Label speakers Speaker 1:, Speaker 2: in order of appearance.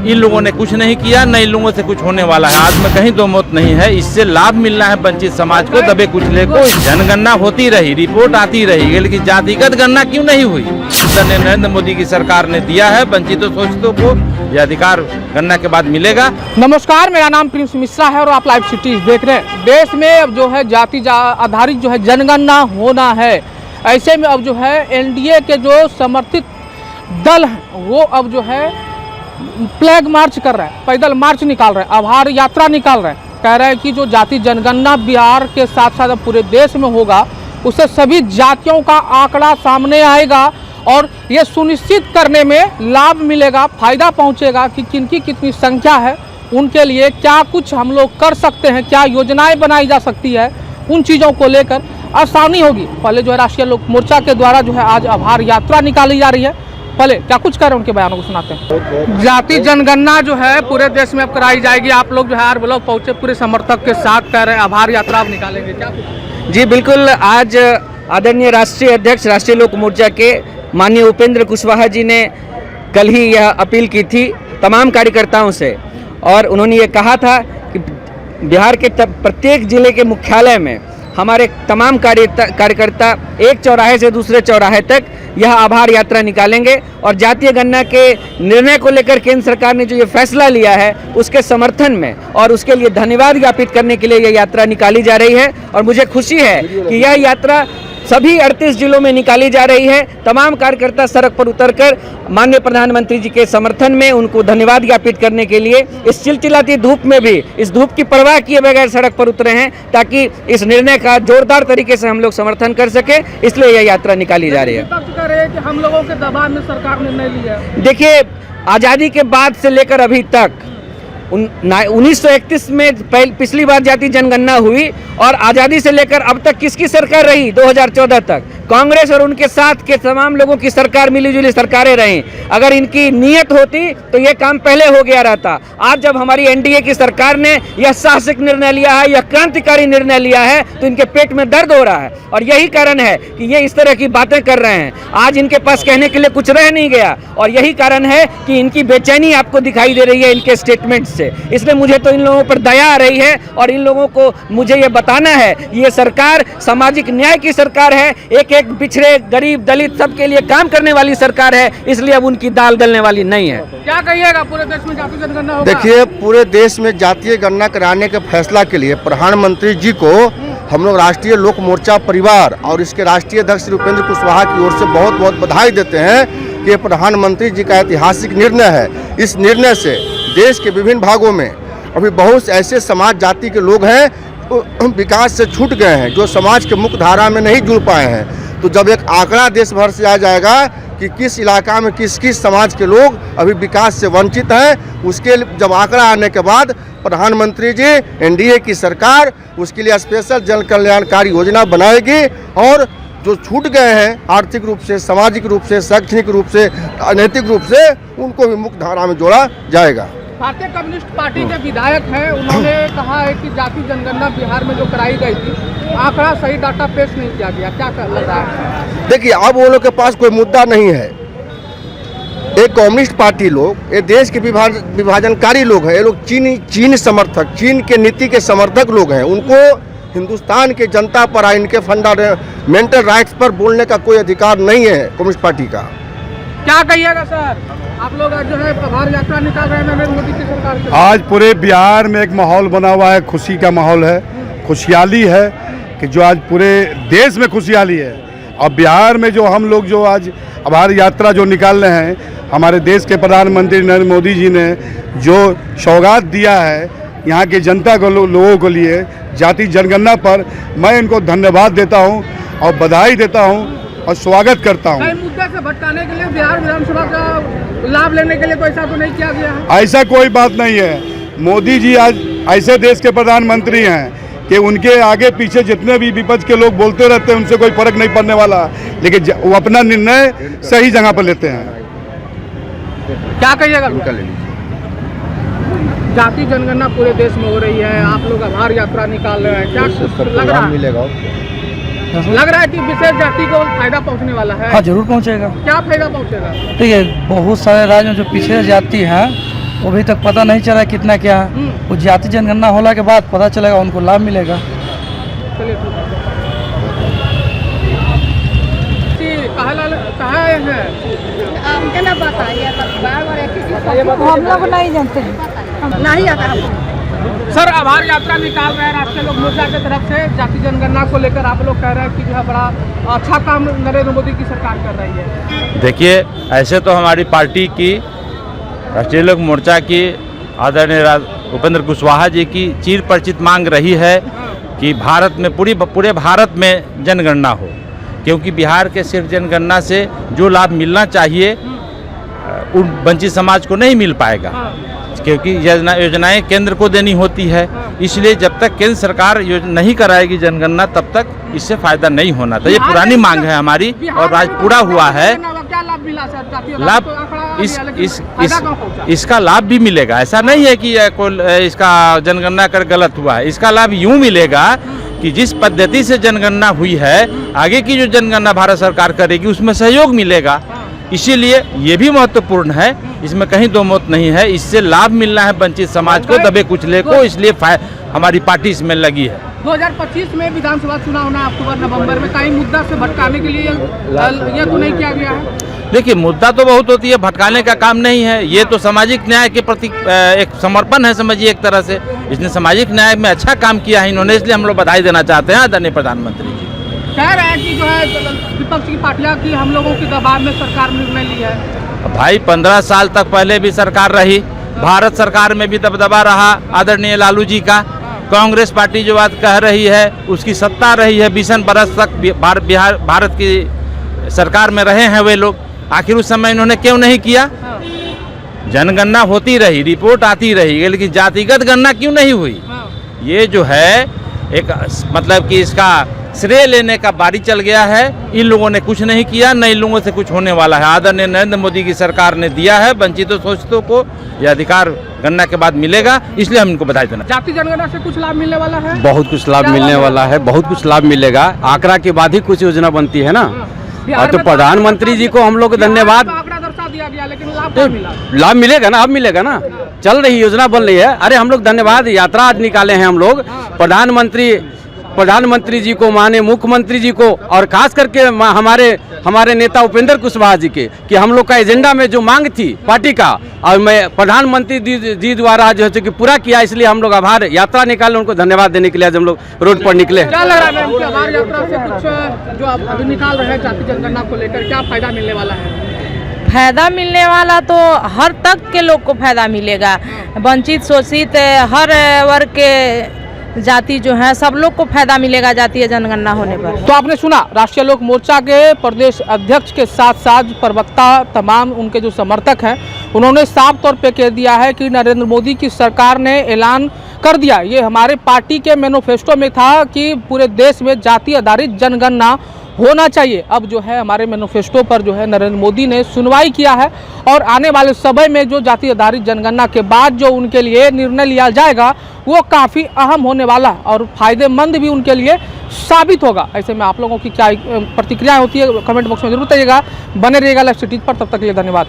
Speaker 1: इन लोगों ने कुछ नहीं किया, न इन लोगों से कुछ होने वाला है। आज में कहीं दो मत नहीं है। इससे लाभ मिलना है वंचित समाज को, दबे कुचले को। जनगणना होती रही, रिपोर्ट आती रही, लेकिन जातिगत गणना क्यों नहीं हुई? नरेंद्र मोदी की सरकार ने दिया है वंचितों शोषितों को यह अधिकार गणना के बाद मिलेगा।
Speaker 2: नमस्कार, मेरा नाम प्रिंस मिश्रा है और आप लाइव सिटीज देख रहे हैं। देश में अब जो है जाति आधारित जो है जनगणना होना है। ऐसे में अब जो है एनडीए के जो समर्थित दल हैं वो अब जो है फ्लैग मार्च कर रहे हैं, पैदल मार्च निकाल रहे हैं, आभार यात्रा निकाल रहे हैं। कह रहे हैं कि जो जाति जनगणना बिहार के साथ साथ पूरे देश में होगा, उससे सभी जातियों का आंकड़ा सामने आएगा और ये सुनिश्चित करने में लाभ मिलेगा, फायदा पहुंचेगा कि किनकी कितनी संख्या है, उनके लिए क्या कुछ हम लोग कर सकते हैं, क्या योजनाएं बनाई जा सकती है, उन चीज़ों को लेकर आसानी होगी। पहले जो है राष्ट्रीय लोक मोर्चा के द्वारा जो है आज आभार यात्रा निकाली जा रही है। पहले क्या कुछ कह रहे हैं उनके बयानों को सुनाते हैं। जाति जनगणना जो है पूरे देश में अब कराई जाएगी। आप लोग जो है हर ब्लॉक पहुंचे पूरे समर्थक के साथ कह रहे हैं आभार यात्रा अब निकालेंगे, क्या कुछ?
Speaker 3: जी बिल्कुल, आज आदरणीय राष्ट्रीय अध्यक्ष राष्ट्रीय लोक मोर्चा के माननीय उपेंद्र कुशवाहा जी ने कल ही यह अपील की थी तमाम कार्यकर्ताओं से, और उन्होंने ये कहा था कि बिहार के प्रत्येक जिले के मुख्यालय में हमारे तमाम कार्यकर्ता एक चौराहे से दूसरे चौराहे तक यह आभार यात्रा निकालेंगे और जातीय गणना के निर्णय को लेकर केंद्र सरकार ने जो ये फैसला लिया है उसके समर्थन में और उसके लिए धन्यवाद ज्ञापित करने के लिए यह यात्रा निकाली जा रही है। और मुझे खुशी है कि यह यात्रा सभी 38 जिलों में निकाली जा रही है। तमाम कार्यकर्ता सड़क पर उतरकर माननीय प्रधानमंत्री जी के समर्थन में उनको धन्यवाद ज्ञापित करने के लिए इस चिलचिलाती धूप में भी, इस धूप की परवाह किए बगैर सड़क पर उतरे हैं ताकि इस निर्णय का जोरदार तरीके से हम लोग समर्थन कर सके, इसलिए यह यात्रा निकाली जा रही है।
Speaker 2: कि हम लोगों के दबाव में सरकार ने निर्णय लिया।
Speaker 3: देखिए, आज़ादी के बाद से लेकर अभी तक 1931 में पिछली बार जाति जनगणना हुई और आज़ादी से लेकर अब तक किसकी सरकार रही? 2014 तक कांग्रेस और उनके साथ के तमाम लोगों की सरकार, मिलीजुली सरकारें रहीं। अगर इनकी नीयत होती तो ये काम पहले हो गया रहता। आज जब हमारी एनडीए की सरकार ने यह साहसिक निर्णय लिया है, यह क्रांतिकारी निर्णय लिया है, तो इनके पेट में दर्द हो रहा है और यही कारण है कि ये इस तरह की बातें कर रहे हैं। आज इनके पास कहने के लिए कुछ रह नहीं गया और यही कारण है कि इनकी बेचैनी आपको दिखाई दे रही है इनके स्टेटमेंट से। इसलिए मुझे तो इन लोगों पर दया आ रही है और इन लोगों को मुझे ये बताना है, ये सरकार सामाजिक न्याय की सरकार है, एक एक पिछड़े गरीब दलित सबके लिए काम करने वाली सरकार है, इसलिए अब उनकी दाल गलने वाली नहीं है।
Speaker 2: क्या कहिएगा, पूरे देश में जातीय जनगणना होगा?
Speaker 4: देखिए, पूरे देश में जातीय गणना कराने के फैसला के लिए प्रधानमंत्री जी को हम लोग राष्ट्रीय लोक मोर्चा परिवार और इसके राष्ट्रीय अध्यक्ष श्री उपेंद्र कुशवाहा की ओर से बहुत बहुत बधाई देते हैं कि प्रधानमंत्री जी का ऐतिहासिक निर्णय है। इस निर्णय से देश के विभिन्न भागों में अभी बहुत ऐसे समाज जाति के लोग हैं विकास से छूट गए हैं, जो समाज के मुख्य धारा में नहीं जुड़ पाए हैं। तो जब एक आंकड़ा देश भर से आ जाएगा कि किस इलाका में किस किस समाज के लोग अभी विकास से वंचित हैं, उसके जब आंकड़ा आने के बाद प्रधानमंत्री जी, एनडीए की सरकार उसके लिए स्पेशल जन कल्याणकारी योजना बनाएगी और जो छूट गए हैं आर्थिक रूप से, सामाजिक रूप से, शैक्षणिक रूप से, राजनीतिक रूप से, उनको भी मुख्य धारा में जोड़ा जाएगा।
Speaker 2: भारतीय कम्युनिस्ट पार्टी के विधायक हैं, उन्होंने कहा है कि जाति जनगणना बिहार में जो कराई गई थी, आंकड़ा सही डाटा पेश नहीं किया गया। क्या लग रहा है?
Speaker 4: देखिए, अब वो लोग के पास कोई मुद्दा नहीं है। एक कम्युनिस्ट पार्टी लोग, ये देश के विभाजनकारी लोग हैं, ये लोग चीन समर्थक, चीन के नीति के समर्थक लोग हैं। उनको हिंदुस्तान के जनता पर, इनके फंडामेंटल राइट्स पर बोलने का कोई अधिकार नहीं है कम्युनिस्ट पार्टी का।
Speaker 2: क्या कहिएगा सर, आप लोग आज जो है आभार यात्रा निकाल रहे हैं नरेंद्र मोदी की सरकार के?
Speaker 5: आज पूरे बिहार में एक माहौल बना हुआ है, खुशी का माहौल है, खुशहाली है कि जो आज पूरे देश में खुशहाली है। और बिहार में जो हम लोग जो आज आभार यात्रा जो निकाल रहे हैं, हमारे देश के प्रधानमंत्री नरेंद्र मोदी जी ने जो सौगात दिया है यहाँ की जनता को, लोगों को लिए जाति जनगणना पर, मैं इनको धन्यवाद देता हूँ और बधाई देता हूँ और स्वागत करता हूँ।
Speaker 2: मुद्दे से भटकाने के लिए बिहार विधानसभा का लाभ लेने के लिए तो ऐसा तो नहीं किया गया है?
Speaker 5: ऐसा कोई बात नहीं है। मोदी जी आज ऐसे देश के प्रधानमंत्री हैं कि उनके आगे पीछे जितने भी विपक्ष के लोग बोलते रहते हैं उनसे कोई फर्क नहीं पड़ने वाला, लेकिन वो अपना निर्णय सही जगह पर लेते हैं।
Speaker 2: क्या कहिएगा? जाति जनगणना पूरे देश में हो रही है, आप लोग आभार यात्रा निकाल रहे हैं, क्या लग रहा है? लग रहा है कि विशेष जाति को फायदा पहुंचने वाला है?
Speaker 6: हाँ, जरूर पहुंचेगा।
Speaker 2: क्या फायदा पहुंचेगा?
Speaker 6: देखिए, बहुत सारे राज्य में जो पिछड़े जाति हैं वो अभी तक पता नहीं चला कितना क्या है। वो जाति जनगणना होने के बाद पता चलेगा, उनको लाभ मिलेगा।
Speaker 2: चलिए ठीक है। कहाँ है?
Speaker 7: हम लोग नहीं जानते, नहीं आता हमको।
Speaker 2: सर, आभार यात्रा निकाल रहे हैं राष्ट्रीय लोक मोर्चा की तरफ से जाति जनगणना को लेकर। आप लोग कह रहे हैं कि जो है बड़ा अच्छा काम नरेंद्र मोदी की सरकार कर रही है।
Speaker 1: देखिए, ऐसे तो हमारी पार्टी की राष्ट्रीय लोक मोर्चा की आदरणीय उपेंद्र कुशवाहा जी की चिर परिचित मांग रही है कि भारत में पूरे भारत में जनगणना हो, क्योंकि बिहार के सिर्फ जनगणना से जो लाभ मिलना चाहिए उन वंचित समाज को नहीं मिल पाएगा, क्योंकि योजनाएं केंद्र को देनी होती है। इसलिए जब तक केंद्र सरकार नहीं कराएगी जनगणना तब तक इससे फायदा नहीं होना। तो ये पुरानी मांग है हमारी और आज पूरा हुआ है।
Speaker 2: क्या लाभ मिला सर?
Speaker 1: लाभ इसका लाभ भी मिलेगा। ऐसा नहीं है कि इसका जनगणना कर गलत हुआ है। इसका लाभ यूँ मिलेगा कि जिस पद्धति से जनगणना हुई है, आगे की जो जनगणना भारत सरकार करेगी उसमें सहयोग मिलेगा। इसीलिए ये भी महत्वपूर्ण है, इसमें कहीं दो मत नहीं है। इससे लाभ मिलना है वंचित समाज को, दबे कुचले को, इसलिए हमारी पार्टी इसमें लगी है।
Speaker 2: 2025 में विधानसभा चुनाव होना है अक्टूबर नवंबर में। कहीं मुद्दा से भटकाने के लिए ये तो नहीं किया गया है?
Speaker 1: देखिए, मुद्दा तो बहुत होती है, भटकाने का काम नहीं है। ये तो सामाजिक न्याय के प्रति एक समर्पण है, समझिए एक तरह से। इसने सामाजिक न्याय में अच्छा काम किया है इन्होंने, इसलिए हम लोग बधाई देना चाहते हैं आदरणीय प्रधानमंत्री जी।
Speaker 2: कह रहे हैं कि जो है विपक्ष की पार्टियां की हम लोगों के दबाव में सरकार ने निर्णय लिया है।
Speaker 1: भाई 15 साल तक पहले भी सरकार रही, भारत सरकार में भी दबदबा रहा आदरणीय लालू जी का। कांग्रेस पार्टी जो बात कह रही है उसकी सत्ता रही है, 20 बरस तक भारत की सरकार में रहे हैं वे लोग। आखिर उस समय इन्होंने क्यों नहीं किया? जनगणना होती रही, रिपोर्ट आती रही, लेकिन जातिगत गणना क्यों नहीं हुई? ये जो है एक मतलब कि इसका श्रेय लेने का बारी चल गया है। इन लोगों ने कुछ नहीं किया, न इन लोगों से कुछ होने वाला है। आदरणीय नरेंद्र मोदी की सरकार ने दिया है वंचितों शोषितों को यह अधिकार गणना के बाद मिलेगा, इसलिए हम इनको बधाई देना।
Speaker 2: जाति जनगणना से कुछ लाभ मिलने वाला है?
Speaker 8: बहुत कुछ लाभ मिलने वाला है, बहुत कुछ लाभ मिलेगा। आंकड़ा के बाद ही कुछ योजना बनती है ना। और तो प्रधानमंत्री जी को हम लोग धन्यवाद।
Speaker 2: आंकड़ा दर्शा दिया गया, लेकिन लाभ नहीं मिला।
Speaker 8: लाभ मिलेगा ना, अब मिलेगा ना। चल रही योजना बन रही है। अरे हम लोग धन्यवाद यात्रा आज निकाले हैं हम लोग प्रधानमंत्री जी को, माने मुख्यमंत्री जी को, और खास करके हमारे नेता उपेंद्र कुशवाहा जी के, कि हम लोग का एजेंडा में जो मांग थी पार्टी का, और मैं प्रधानमंत्री जी द्वारा जो है कि पूरा किया, इसलिए हम लोग आभार यात्रा निकाले, उनको धन्यवाद देने के लिए आज हम लोग रोड पर निकले।
Speaker 2: क्या लग रहा है आभार यात्रा से कुछ जो आप अभी निकाल रहे हैं जाति जनगणना को लेकर, क्या फायदा मिलने वाला है?
Speaker 7: फायदा मिलने वाला तो हर तक के लोग को फायदा मिलेगा। वंचित शोषित हर वर्ग के जाति जो है सब लोग को फायदा मिलेगा जातीय जनगणना होने पर।
Speaker 2: तो आपने सुना राष्ट्रीय लोक मोर्चा के प्रदेश अध्यक्ष के साथ साथ प्रवक्ता, तमाम उनके जो समर्थक हैं, उन्होंने साफ तौर पे कह दिया है कि नरेंद्र मोदी की सरकार ने ऐलान कर दिया, ये हमारे पार्टी के मैनिफेस्टो में था कि पूरे देश में जाति आधारित जनगणना होना चाहिए। अब जो है हमारे मैनिफेस्टो पर जो है नरेंद्र मोदी ने सुनवाई किया है और आने वाले समय में जो जाति आधारित जनगणना के बाद जो उनके लिए निर्णय लिया जाएगा वो काफ़ी अहम होने वाला और फायदेमंद भी उनके लिए साबित होगा। ऐसे में आप लोगों की क्या प्रतिक्रिया होती है कमेंट बॉक्स में जरूर बताइएगा। बने रहिएगा लाइव सिटीज पर, तब तक के लिए धन्यवाद।